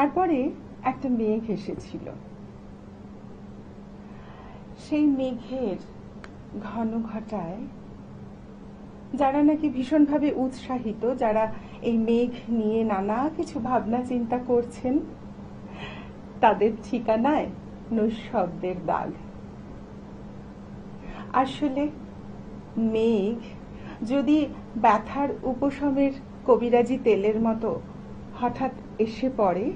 তারপরে একটা মেঘ এসেছিল। সেই মেঘের ঘন ঘটায় যারা নাকি ভীষণভাবে উৎসাহিত, যারা এই মেঘ নিয়ে নানা কিছু ভাবনা চিন্তা করছেন, তাদের ঠিকানায় নৈঃশব্দের দাগ। আসলে মেঘ যদি ব্যথার উপশমের কবিরাজি তেলের মতো হঠাৎ এসে পড়ে,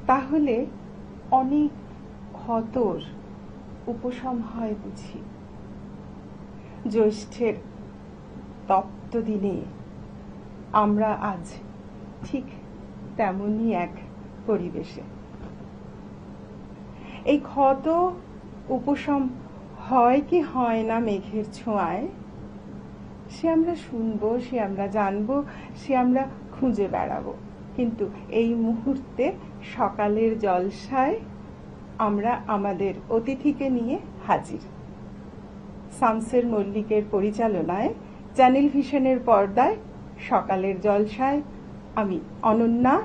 তাহলে অনেক ক্ষতর উপশম হয় বুঝি। জ্যৈষ্ঠের তপ্ত দিনে আমরা আজ ঠিক তেমনই এক পরিবেশে। এই ক্ষত উপশম হয় কি হয় না মেঘের ছোঁয়ায়, সে আমরা শুনবো, সে আমরা জানবো, সে আমরা খুঁজে বেড়াবো। কিন্তু এই মুহূর্তে সকালের জলসায় আমরা আমাদের অতিথিকে নিয়ে হাজির। শামসের মল্লিকের পরিচালনায় চ্যানেল ভিশনের পর্দায় সকালের জলসায় আমি অনন্যা।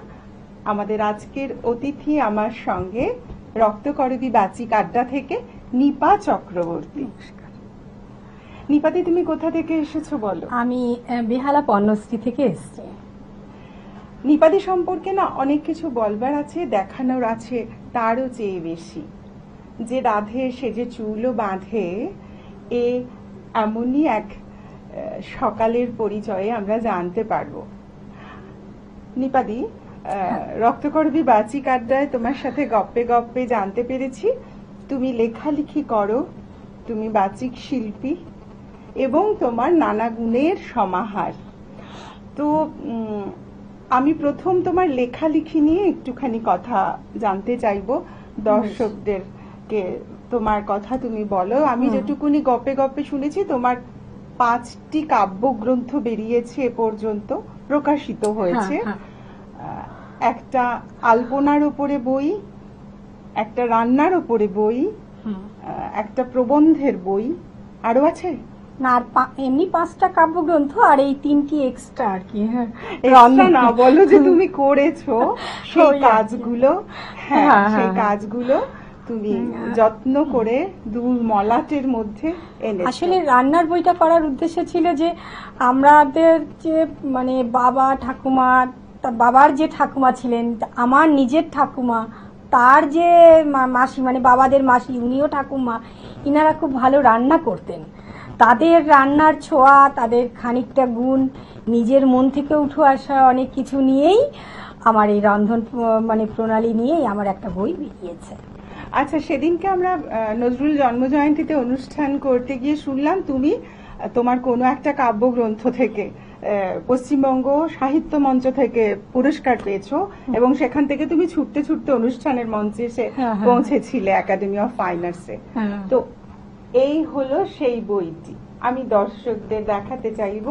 আমাদের আজকের অতিথি আমার সঙ্গে রক্তকরবী বাচিক আড্ডা থেকে নিপা চক্রবর্তী। নিপাদি, তুমি কোথা থেকে এসেছো বলো? আমি বেহালা পণ্যশ্রী থেকে এসেছি। নিপাদি সম্পর্কে না অনেক কিছু বলবার আছে, দেখানোর আছে তারও চেয়ে বেশি। যে রাধে সে যে চুলও বাঁধে, এমনই এক সকালের পরিচয়ে আমরা জানতে পারবো। নিপাদি, রক্তকরবী বাচিক আড্ডায় তোমার সাথে গপ্পে গপ্পে জানতে পেরেছি তুমি লেখালেখি করো, তুমি বাচিক শিল্পী এবং তোমার নানা গুণের সমাহার। তো আমি প্রথম তোমার লেখালেখি নিয়ে একটুখানি কথা জানতে চাইবো, দর্শকদেরকে তোমার কথা তুমি বলো। আমি যেটুকুনি গপ্পে গপ্পে শুনেছি, তোমার 5টি কাব্যগ্রন্থ বেরিয়েছে এ পর্যন্ত, প্রকাশিত হয়েছে। একটা আলপনার উপরে বই, একটা রান্নার উপরে বই, একটা প্রবন্ধের বই, আরো আছে না? আর এমনি 5টা কাব্যগ্রন্থ আর এই 3টি এক্সট্রা আর কি। না, বলো যে তুমি করেছো সেই কাজগুলো। হ্যাঁ, সেই কাজগুলো তুমি যত্ন করে দূর মলাটের মধ্যে এনেছো। আসলে রান্নার বইটা করার উদ্দেশ্য ছিল যে আমাদের যে মানে বাবা ঠাকুমা, বাবার যে ঠাকুমা ছিলেন, আমার নিজের ঠাকুমা, তার যে মাসি মানে বাবাদের মাসি, উনিও ঠাকুমা, ইনারা খুব ভালো রান্না করতেন। তাদের রান্নার ছোঁয়া, তাদের খানিকটা গুণ, নিজের মন থেকে উঠে আসা অনেক কিছু নিয়েই আমার এই রন্ধন মানে প্রণালী নিয়েই আমার একটা বই বেরিয়েছে। আচ্ছা, সেদিনকে আমরা নজরুল জন্মজয়ন্তীতে অনুষ্ঠান করতে গিয়ে শুনলাম তুমি তোমার কোনো একটা কাব্যগ্রন্থ থেকে পশ্চিমবঙ্গ সাহিত্য মঞ্চ থেকে পুরস্কার পেয়েছো এবং সেখান থেকে তুমি ছুটতে ছুটতে অনুষ্ঠানের মঞ্চে এসে পৌঁছেছিলে একাডেমি অফ ফাইন আর্টসে। তো এই হলো সেই বইটি, আমি দর্শকদের দেখাতে চাইব।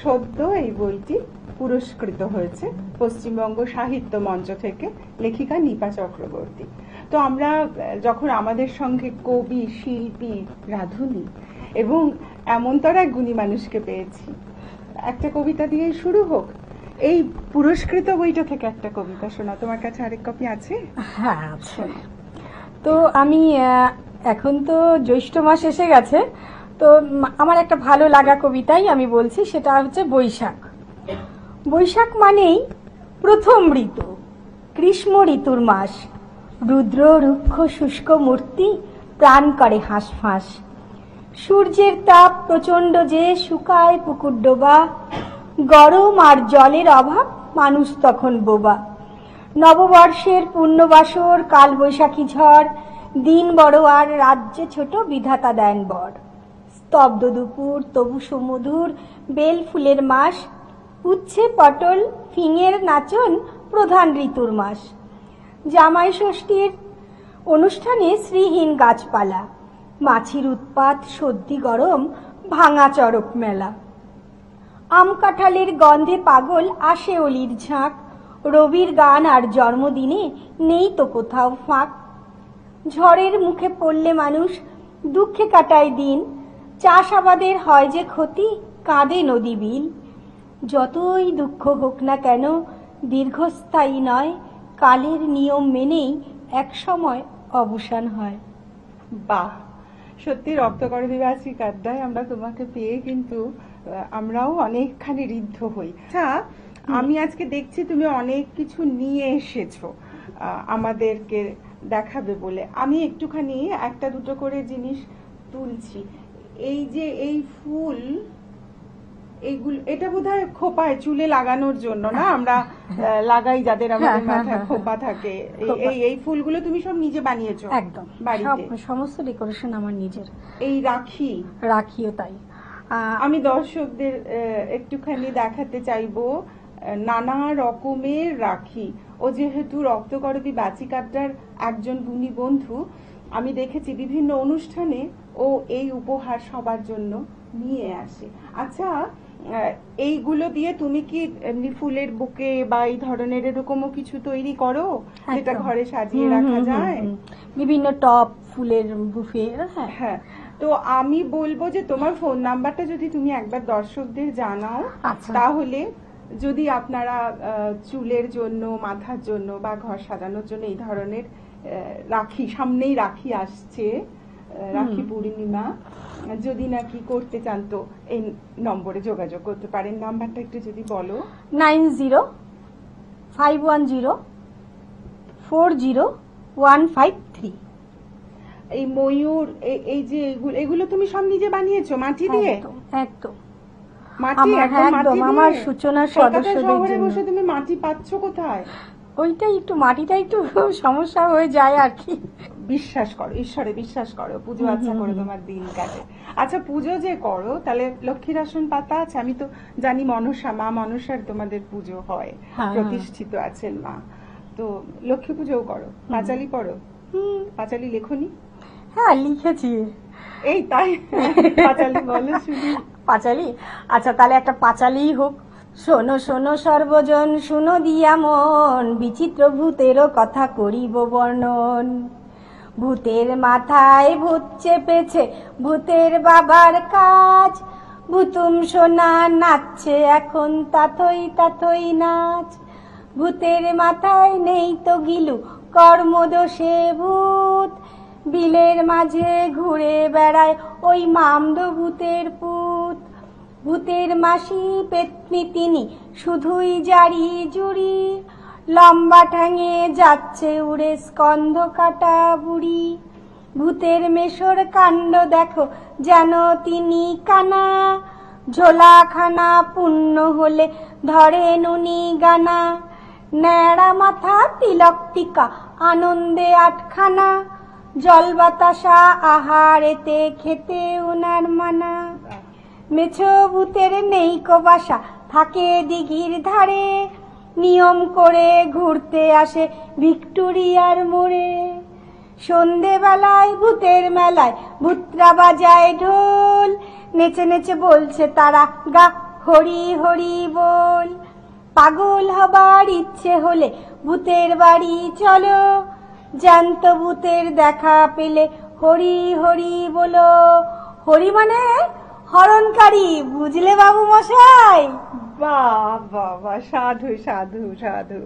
সদ্য এই বইটি পুরস্কৃত হয়েছে পশ্চিমবঙ্গ সাহিত্য মঞ্চ থেকে, লেখিকা নিপা চক্রবর্তী। তো আমরা যখন আমাদের সঙ্গে কবি, শিল্পী, রাঁধুনি এবং এমনতর এক গুণী মানুষকে পেয়েছি, একটা কবিতা দিয়েই শুরু হোক। এই পুরস্কৃত বইটা থেকে একটা কবিতা শোনা, তোমার কাছে আরেক কপি আছে? হ্যাঁ আছে। তো আমি এখন তো জ্যৈষ্ঠ মাস এসে গেছে, তো আমার একটা ভালো লাগা কবিতাই আমি বলছি, সেটা হচ্ছে বৈশাখ। বৈশাখ মানেই প্রথম ঋতু, গ্রীষ্ম ঋতুর মাস। রুদ্র রুক্ষ শুষ্ক মূর্তি প্রাণ করে হাঁসফাঁস। সূর্যের তাপ প্রচণ্ড যে শুকায় পুকুর ডোবা, গরম আর জলের অভাব মানুষ তখন বোবা। নববর্ষের পূর্ণবাসর, কাল বৈশাখী ঝড়, দিন বড় আর রাজ্যে ছোট, বিধাতা দেন বর। স্তব্ধ দুপুর তবু সুমধুর, বেল ফুলের মাস, উচ্ছে পটল ফিঙের নাচন প্রধান ঋতুর মাস। জামাই ষষ্ঠীর অনুষ্ঠানে শ্রীহীন গাছপালা, মাছির উৎপাত, সর্দি গরম, ভাঙা চড়ক মেলা। আম কাঁঠালের গন্ধে পাগল আসে অলির ঝাঁক, রবির গান আর জন্মদিনে নেই তো কোথাও ফাঁক। ঝড়ের মুখে পড়লে মানুষ দুঃখে কাটায় দিন, চাষাবাদের হয় যে ক্ষতি, কাঁদে নদী বিল। যতই দুঃখ হোক না কেন দীর্ঘস্থায়ী নয়, কালের নিয়ম মেনেই এক সময় অবসান হয়। বাহ, সত্যি রক্তকরবী বাচিক আড্ডায় আমরা তোমাকে পেয়ে কিন্তু আমরাও অনেকখানি ঋদ্ধ হই। আচ্ছা, আমি আজকে দেখছি তুমি অনেক কিছু নিয়ে এসেছো আমাদেরকে দেখাবে বলে। আমি একটুখানি একটা দুটো করে জিনিস তুলছি। এই যে এই ফুল, এইগুলো, এটা বোধহয় খোপায় চুলে লাগানোর জন্য না? আমরা লাগাই যাদের আমাদের মাথায় খোপা থাকে। এই ফুলগুলো তুমি সব নিজে বানিয়েছো? একদম, বাড়িতে সমস্ত ডেকোরেশন আমার নিজের। এই রাখিও তাই। আমি দর্শকদের একটুখানি দেখাতে চাইবো নানা রকমের রাখি। ও যেহেতু রক্তকরবী বাচিক আড্ডার একজন গুণী বন্ধু, আমি দেখেছি বিভিন্ন অনুষ্ঠানে ও এই উপহার সবার জন্য নিয়ে আসে। আচ্ছা, এইগুলো দিয়ে তুমি কি এমনি ফুলের বুকে বা এই ধরনের এরকমও কিছু তৈরি করো যেটা ঘরে সাজিয়ে রাখা যায়? বিভিন্ন টপ, ফুলের বুফে। হ্যাঁ, তো আমি বলবো যে তোমার ফোন নাম্বারটা যদি তুমি একবার দর্শকদের জানাও, তাহলে যদি আপনারা চুলের জন্য, মাথার জন্য বা ঘর সাজানোর জন্য এই ধরনের রাখি, সামনেই রাখি আসছে, রাখি পূর্ণিমা, যদি নাকি করতে চান তো এই নম্বরে যোগাযোগ করতে পারেন। নাম্বারটা একটু যদি বলো। 9051040153। এই ময়ূর, এই যে এগুলো তুমি সব নিজে বানিয়েছো মাটি দিয়ে? একদম মাটি, একদম আমার সূচনার সদস্যদের শহরে বসে তুমি মাটি পাচ্ছ কোথায়? ওইটাই একটু, মাটিটা একটু সমস্যা হয়ে যায় আর কি। বিশ্বাস করো, ঈশ্বরে বিশ্বাস করো, পুজো আচ্ছা করে তোমার দিন কাটে। আচ্ছা, পুজো যে করো তাহলে লক্ষ্মীর আসন পাতা আছে? আমি তো জানি মনসা, মা মনসার তোমাদের পুজো হয়, প্রতিষ্ঠিত আছেন মা, তো লক্ষ্মী পুজোও করো, পাঁচালি পড়ো? পাঁচালি লেখনি? হ্যাঁ, লিখেছি। এই তাই? পাঁচালি বলো শুনি। পাঁচালি? আচ্ছা, তাহলে একটা পাঁচালি হোক। শোনো শোনো সর্বজন, শুনো দিয়া মন, বিচিত্র ভূতেরও কথা করিব বর্ণন। ভূতের মাথায় ভূত চেপেছে, ভূতের বাবার কাজ, ভূতুম সোনা নাচছে এখন তাথই তাথই নাচ। ভূতের মাথায় নেই তো গিলু, কর্মদোষে ভূত, বিলের মাঝে ঘুরে বেড়ায় ওই মামদো ভূতের পুত। ভূতের মাসি পেতনি তিনি, শুধুই জারি জুড়ি, লম্বা ঠ্যাঙে যাচ্ছে উড়ে স্কন্ধ কাটা বুড়ি। ভূতের মেশর কাণ্ড দেখো যেন তিনি কানা, ঝোলাখানা পূর্ণ হলে ধরেন উনি গানা। ন্যাড়া মাথা, তিলক টিকা, আনন্দে আটখানা, জল বাতাসা আহারেতে খেতে উনার মানা। মেছো ভূতের নেই কো বাসা, থাকে দিঘির ধারে, নিয়ম করে ঘুরতে আসে ভিক্টোরিয়ার মোড়ে। সন্ধে বেলায় ভূতের মেলায় ভূতরা বাজায় ঢোল, নেচে নেচে বলছে তারা গা হরি হরি বল। পাগল হবার ইচ্ছে হলে ভূতের বাড়ি চলো, জ্যান্ত ভূতের দেখা পেলে হরি হরি বলো। হরি মানে হরণকারী, বুঝলে বাবু মশাই? বাহ বাহ বাহ, সাধু সাধু সাধু।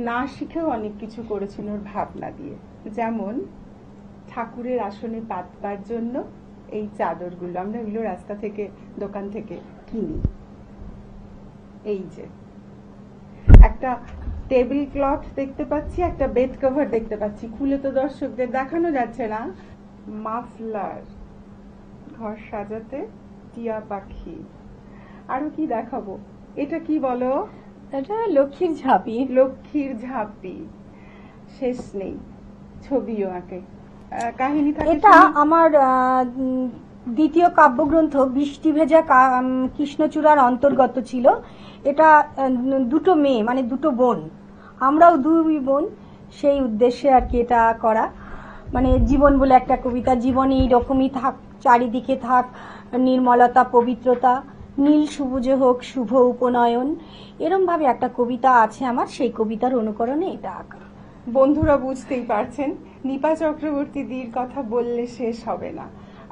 না শিখেও অনেক কিছু করেছেন ওর ভাবনা দিয়ে, যেমন ঠাকুরের আসনে পাতবার জন্য এই চাদরগুলো আমরা এগুলো রাস্তা থেকে, দোকান থেকে কিনি। এই যে একটা টেবিল ক্লথ দেখতে পাচ্ছি, একটা বেড কভার দেখতে পাচ্ছি, খুলে তো দর্শকদের দেখানো যাচ্ছে না। মাফলার, ঘর সাজাতে টিয়া পাখি, আরো কি দেখাবো? এটা কি বলো? এটা লক্ষ্মীর ঝাঁপি। লক্ষ্মীর ঝাঁপি, শেষ নেই, ছবিও আঁকে। কাহিনী থাকে? এটা আমার দ্বিতীয় কাব্যগ্রন্থ বৃষ্টি ভেজা কৃষ্ণচূড়ার অন্তর্গত ছিল। এটা দুটো মেয়ে, মানে দুটো বোন, আমরাও দুই বোন, সেই উদ্দেশ্যে আর কি এটা করা। মানে জীবন বলে একটা কবিতা, জীবনে এইরকমই থাক, চারিদিকে থাক নির্মলতা পবিত্রতা, নীল সবুজে হোক শুভ উপনয়ন, এরম ভাবে একটা কবিতা আছে আমার, সেই কবিতার অনুকরণে এটা আঁকা। বন্ধুরা বুঝতেই পারছেন, নিপা চক্রবর্তীদির কথা বললে শেষ হবে না।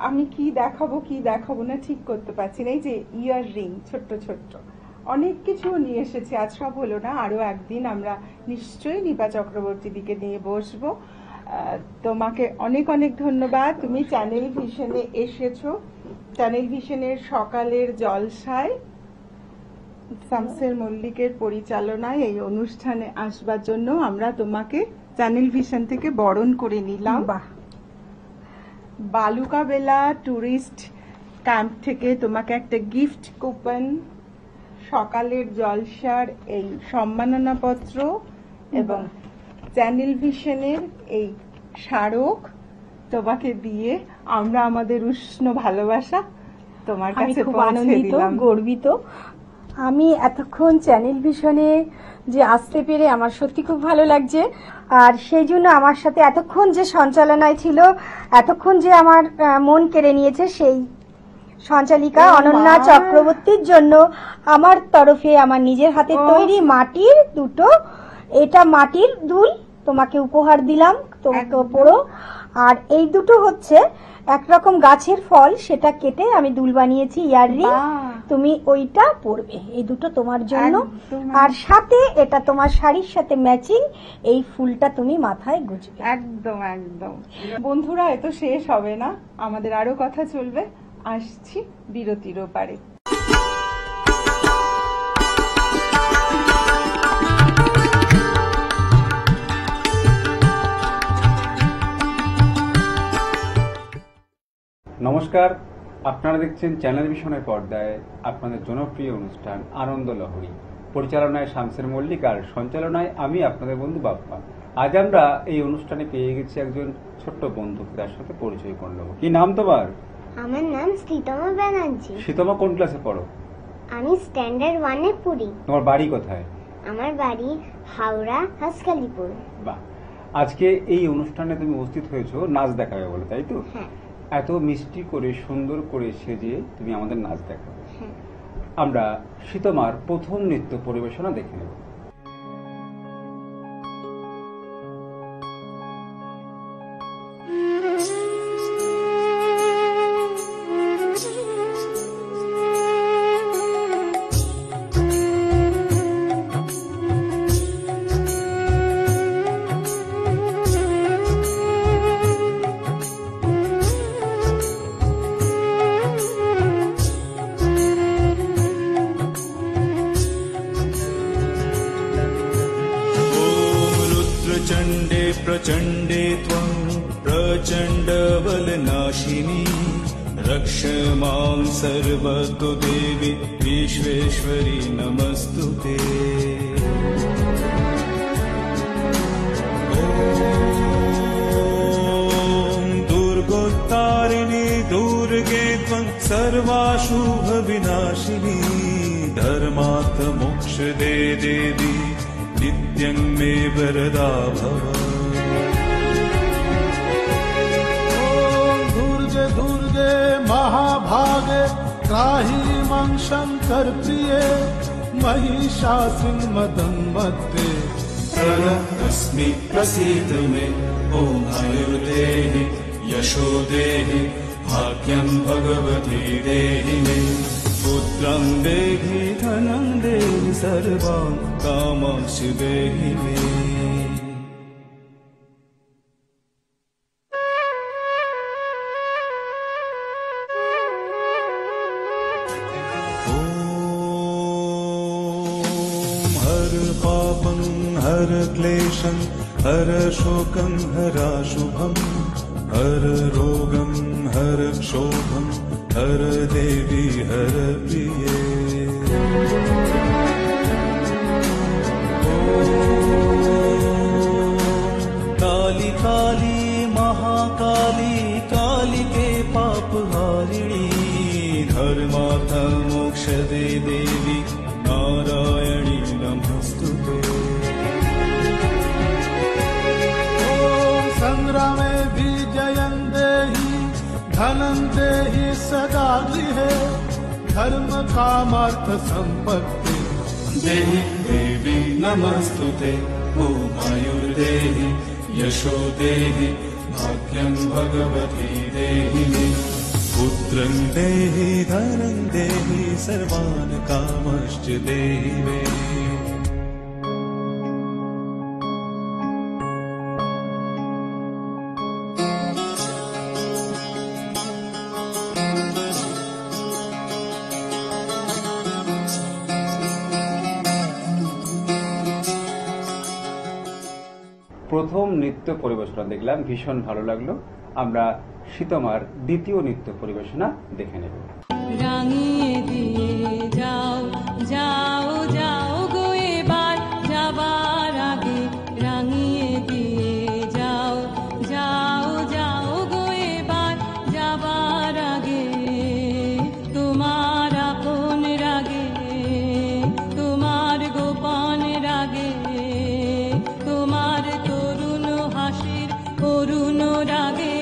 আমি কি দেখাবো কি দেখাবো না ঠিক করতে পারছি না। এই যে ইয়ার রিং, ছোট্ট ছোট্ট, অনেক কিছু নিয়ে এসেছি, আজ সব হলো না, আরো একদিন আমরা নিশ্চয়ই নিপা চক্রবর্তী দিকে নিয়ে বসবো। তোমাকে অনেক অনেক ধন্যবাদ, তুমি চ্যানেল ভিশনে এসেছো। চ্যানেল ভিশনের সকালের জলসায় শামসের মল্লিকের পরিচালনায় এই অনুষ্ঠানে আসবার জন্য আমরা তোমাকে চ্যানেল ভিশন থেকে বরণ করে নিলাম। বাহ, বালুকা বেলা টুরিস্ট ক্যাম্প থেকে তোমাকে একটা গিফট কুপন, সকালের জলসার এই সম্মাননা পত্র এবং চ্যানেল ভিশনের এই স্মারক তোমাকে দিয়ে আমরা আমাদের উষ্ণ ভালোবাসা তোমার আমি কাছে খুব পৌঁছে আনন্দিত, দিলাম। গর্বিত। আমি এতক্ষণ চ্যানেল ভিশনে যে আসতে পেরে আমার সত্যি খুব ভালো লাগছে। আর সেই জন্য আমার সাথে এতক্ষণ যে সঞ্চালনায় ছিল, এতক্ষণ যে আমার মন কেড়ে নিয়েছে, সেই সঞ্চালিকা অনন্যা চক্রবর্তীর জন্য আমার তরফে আমার নিজের হাতে তৈরি মাটির দুটো, এটা মাটির দুল তোমাকে উপহার দিলাম, তোমাকে পড়ো। আর এই দুটো হচ্ছে একরকম গাছের ফল, সেটা কেটে আমি দুল বানিয়েছি, ইয়াররিং, তুমি ওইটা পরবে, এই দুটো তোমার জন্য। আর সাথে এটা তোমার শাড়ির সাথে ম্যাচিং, এই ফুলটা তুমি মাথায় গুজবে। একদম একদম। বন্ধুরা, এ তো শেষ হবে না, আমাদের আরো কথা চলবে। আসছি বিরতির ওপারে। নমস্কার, আপনারা দেখছেন চ্যানেল ভিশনের পর্দায় আপনাদের জনপ্রিয় অনুষ্ঠান আনন্দ লহরী, পরিচালনায় শামসের মল্লিক আর সঞ্চালনায় আমি আপনাদের বন্ধু বাপ্পা। আজ আমরা এই অনুষ্ঠানে পেয়ে গেছি একজন ছোট্ট বন্ধুকে, তার সাথে পরিচয় করে নেব। কি নাম তোমার? আমার নাম শীতমা ব্যানার্জি। শীতমা কোন ক্লাসে পড়ো? আমি স্ট্যান্ডার্ড 1 এ পড়ি। তোমার বাড়ি কোথায়? আমার বাড়ি হাওড়া হাসকালিপুর। বাহ, আজকে এই অনুষ্ঠানে তুমি উপস্থিত হয়েছো নাচ দেখাবে বলে, তাই তো? হ্যাঁ। এত মিষ্টি করে সুন্দর করে সেজে তুমি আমাদের নাচ দেখাবে। হ্যাঁ। আমরা শীতমার প্রথম নৃত্য পরিবেশনা দেখে নেব। प्रचण्डे त्वं प्रचण्डबलनाशिनी रक्ष मां सर्वतो देवी विश्वेश्वरी नमस्तुते। ॐ दुर्गोत्तारिणी दुर्गे त्वं सर्वाशुभविनाशिनी धर्मार्थ मोक्षदे देवी नित्यं मे वरदा भव। दुर्गे महाभागे त्राहि मां शंकर प्रिये महिषासुरमर्दनमर्दे प्रणतोऽस्मि प्रसीद मे ॐ आयुर्देहि यशो देहि भाग्यं भगवती देहि मे पुत्रं देहि धनं देहि सर्वां कामांसि देहि मे। हर क्लेशं हर शोकं हराशुभं हर रोगं हर क्षोभं हर देवी हर प्रिये। काली काली महाकाली कालिके पापहारिणी धर्मार्थ मोक्षदे देवी नारायणी नमस्तुते। संग्रामे विजयं देहि धनं देहि सदा गृहे धर्म कामार्थ संपत्ति देहि देवी नमस्तुते। ॐ आयुर्देहि यशो देहि भाग्यं भगवती देहि मे पुत्रं देहि धनं देहि सर्वान् कामश्च देहि मे। প্রথম নৃত্য পরিবেশনা দেখলাম, ভীষণ ভালো লাগলো। আমরা সীতমার দ্বিতীয় নৃত্য পরিবেশনা দেখে নেব। রাঙিয়ে দিয়ে যাও যাও যাও গো এবার যাবার আগে, রাঙিয়ে দিয়ে যাও যাও যাও গো এবার যাবার আগে, তোমার আপন রাগে তোমার গোপন রাগে, তোমার তরুণ হাসির করুণ রাগে,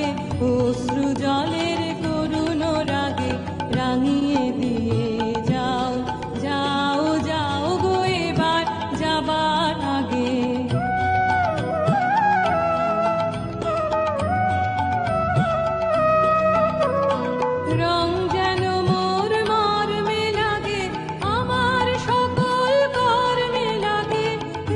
অশ্রু জলের করুণ রাগে, রাঙিয়ে দিয়ে যাও যাও যাও গো এবার যাবার আগে। রং যেন মোর মর্মে লাগে, আমার সকল কর্মে লাগে,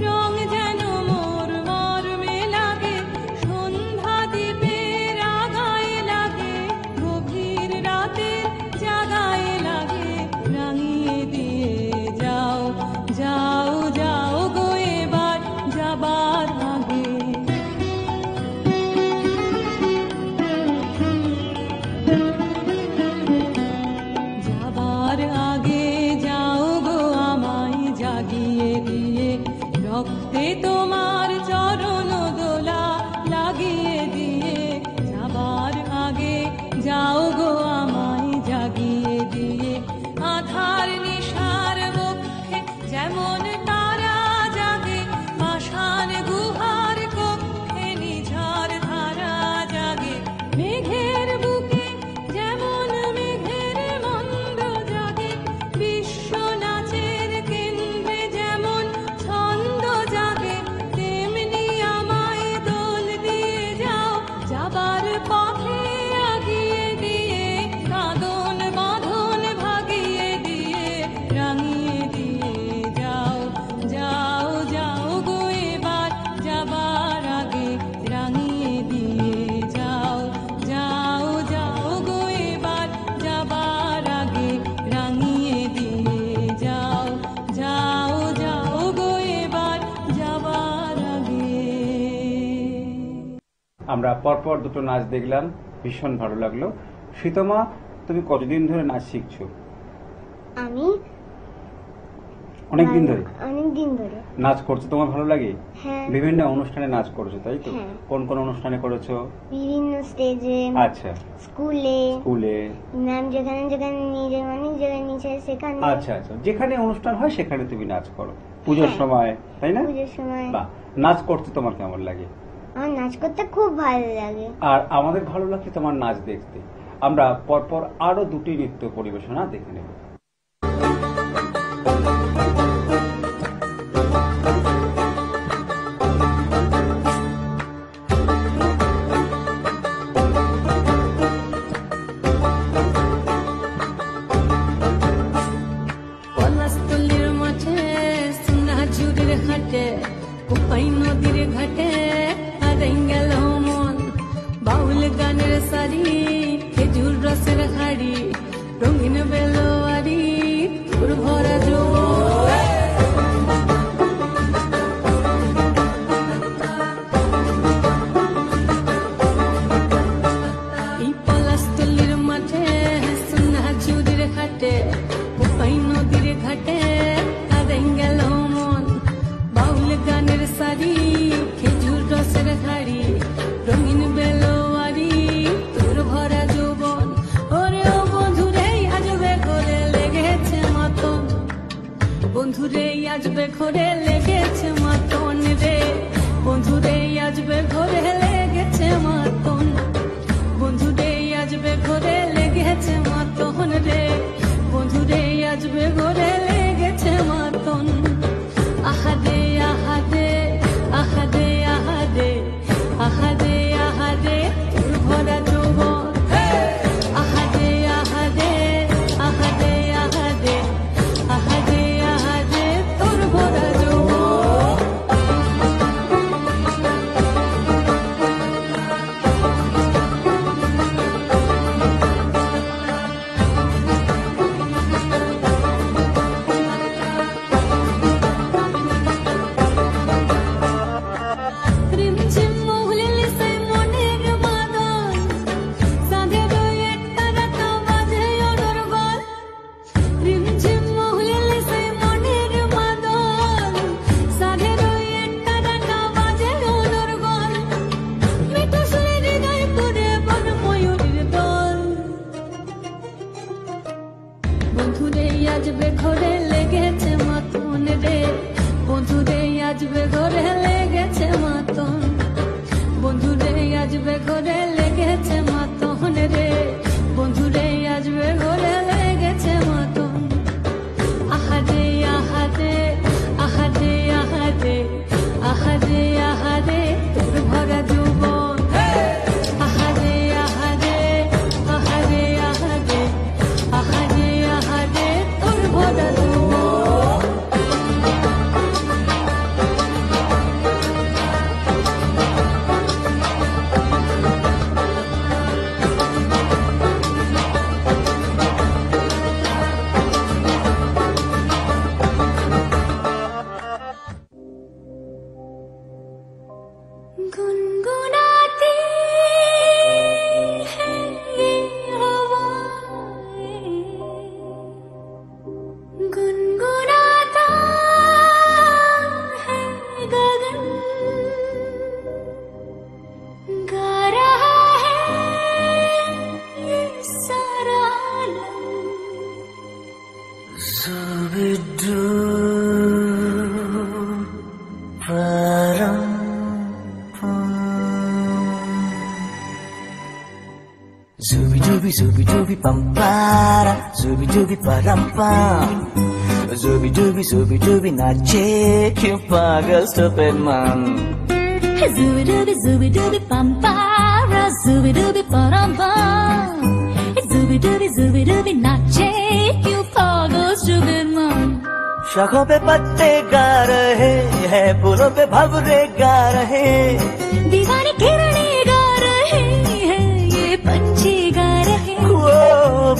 রং যেন মোর মর্মে লাগে, সন্ধ্যা দ্বীপের আগায় লাগে, গভীর রাতের জাগায় লাগে, রাঙিয়ে দিয়ে যাও যাও যাও গো এবার যাবার আগে। যাবার আগে যাও গো আমায় জাগিয়ে দিয়ে, রক্তে তোমার চরণ দোলা লাগিয়ে দিয়ে, যাবার আগে যাও গো আমায় জাগিয়ে দিয়ে, আধার নিশার বক্ষে যেমন তারা জাগে, পাষাণ গুহার কক্ষে নিঝড় ধারা জাগে, মেঘের বুকে যেমন মেঘের মন্দ জাগে, বিশ্ব নাচের কেন্দ্রে যেমন ছন্দ জাগে, তেমনি আমায় দোল দিয়ে যাও যাবার পথে আগিয়ে দিয়ে, কাঁদন বাঁধন ভাগিয়ে দিয়ে, রাঙিয়ে দিয়ে যাও যাও যাও গো এবার যাবার আগে, রাঙিয়ে দিয়ে যাও যাও যাও গো এবার যাবার আগে, রাঙিয়ে দিয়ে যাও যাও যাও গো এবার যাবার আগে। আমরা পরপর দুটো নাচ দেখলাম, ভীষণ ভালো লাগলো। সীতমা, তুমি কতদিন ধরে নাচ শিখছো? আমি অনেকদিন ধরে অনেকদিন ধরে নাচ করছো, তোমার ভালো লাগে? হ্যাঁ, বিভিন্ন অনুষ্ঠানে নাচ করেছো, তাই তো? হ্যাঁ। কোন কোন অনুষ্ঠানে করেছো? বিভিন্ন স্টেজে, আচ্ছা, স্কুলে, স্কুলে। ম্যাম যেখানে যেখানে নিয়ে যায়, অনেক জায়গায় নিচে সেখানে, আচ্ছা আচ্ছা, যেখানে অনুষ্ঠান হয় সেখানে তুমি নাচ করো, পুজোর হ্যাঁ। সময়, তাই না? পুজোর সময়। বাহ, নাচ করতে তোমার কেমন লাগে? আমার নাচ করতে খুব ভালো লাগে। আর আমাদের ভালো লাগছে তোমার নাচ দেখতে। আমরা পরপর আরো দুটি নৃত্য পরিবেশনা দেখে নেব। পলাশতলির মাঠে সোনাঝুরির হাটে, কোপাই নদীর ঘাটে হারাই গেল মন, বাউল গানের শাড়ি খেজুর রসের হাড়ি, রঙিন বেলোয়ারি তোর ভরা যৌবন। এই পলাশতলির মাঠে সোনাঝুরির হাটে, কোপাই নদীর ঘাটে হারাই গেল মন, বাউল গানের শাড়ি খেজুর রসের হাড়ি, রঙিন বেলোয়ারি তোর ভরা যৌবন। ওরে ও বন্ধুরে আজবে ঘরে লেগেছে মাতন, বন্ধুরে আজবে ঘরে লেগেছে মাতন রে, বন্ধুরে আজবে ঘরে লেগেছে মাতন, বন্ধুরে আজবে ঘরে লেগেছে মাতন রে, বন্ধুরে আজবে ঘরে লেগেছে মাতন। আহাদে আহাদে আহাদে আহাদে আহাদে আহাদে তোর ভরা যৌবন, আহাদে বন্ধুরে আজবে ঘরে লেগেছে মাতন, বন্ধুরে আজবে ঘরে লেগেছে মাতন রে, বন্ধুরে আজবে ঘরে লেগেছে মাতন। আহারে আহারে আহারে আহারে আহারে আহারে তোর ভরা যৌবন, আহারে আহারে আহারে আহারে আহারে আহারে তোর ভরা যৌবন। गुनगुनाती है ये हवाएं, गुनगुनाता है गगन, गा रहा है ये सारा आलम। Zubi dubi zubi dubi pam para, zubi dubi param pam, zubi dubi nache क्यों पागल stupid man. Zubi dubi pam para, zubi dubi param pam, zubi dubi nache क्यों पागल stupid man. शाखों पे पत्ते गा रहे हैं, फूलों पे भंवरे गा रहे, दीवानी किरणें गा रहे हैं, ये पंछी गा रहे हैं। वो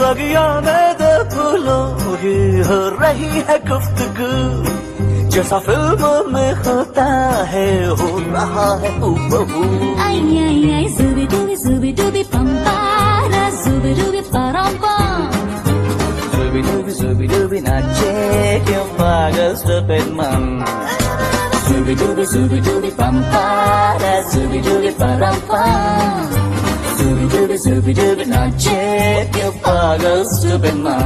बगिया में दो फूलों की हो रही है गुफ्तगू, जैसा फिल्मों में होता है हो रहा है हूबहू। आई आई आई zubi dubi pam para, zubi param pam, zubi dubi nache क्यों पागल stupid man. Zubi dubi pam para, zubi param pam, zubi dubi nache क्यों पागल stupid man.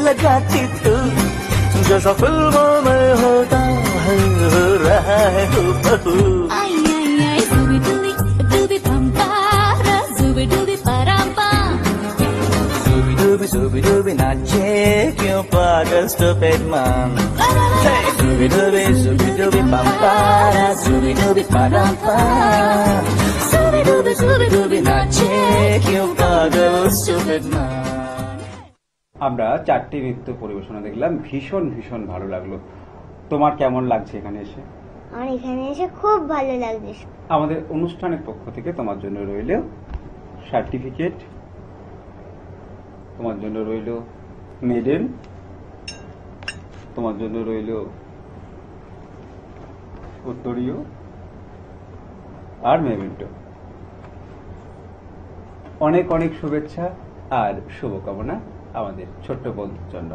लगाती तू जैसा फिल्मों में होता है हो रहा है हूबहू। आई आई आई zubi pam para, zubi param pam, zubi dubi nache क्यों पागल stupid man. Zubi dubi pam para, zubi param pam, zubi dubi nache क्यों पागल stupid man. আমরা চারটি নৃত্য পরিবেশনা দেখলাম, ভীষণ ভীষণ ভালো লাগলো। তোমার কেমন লাগছে এখানে এসে? আমার এখানে এসে খুব ভালো লাগছে। আমাদের অনুষ্ঠানের পক্ষ থেকে তোমার জন্য রইল সার্টিফিকেট, তোমার জন্য রইল মেডেল, তোমার জন্য রইল উত্তরীয় আর মেমেন্টো। অনেক অনেক শুভেচ্ছা আর শুভকামনা আমাদের ছোট্ট বন্ধুর জন্য।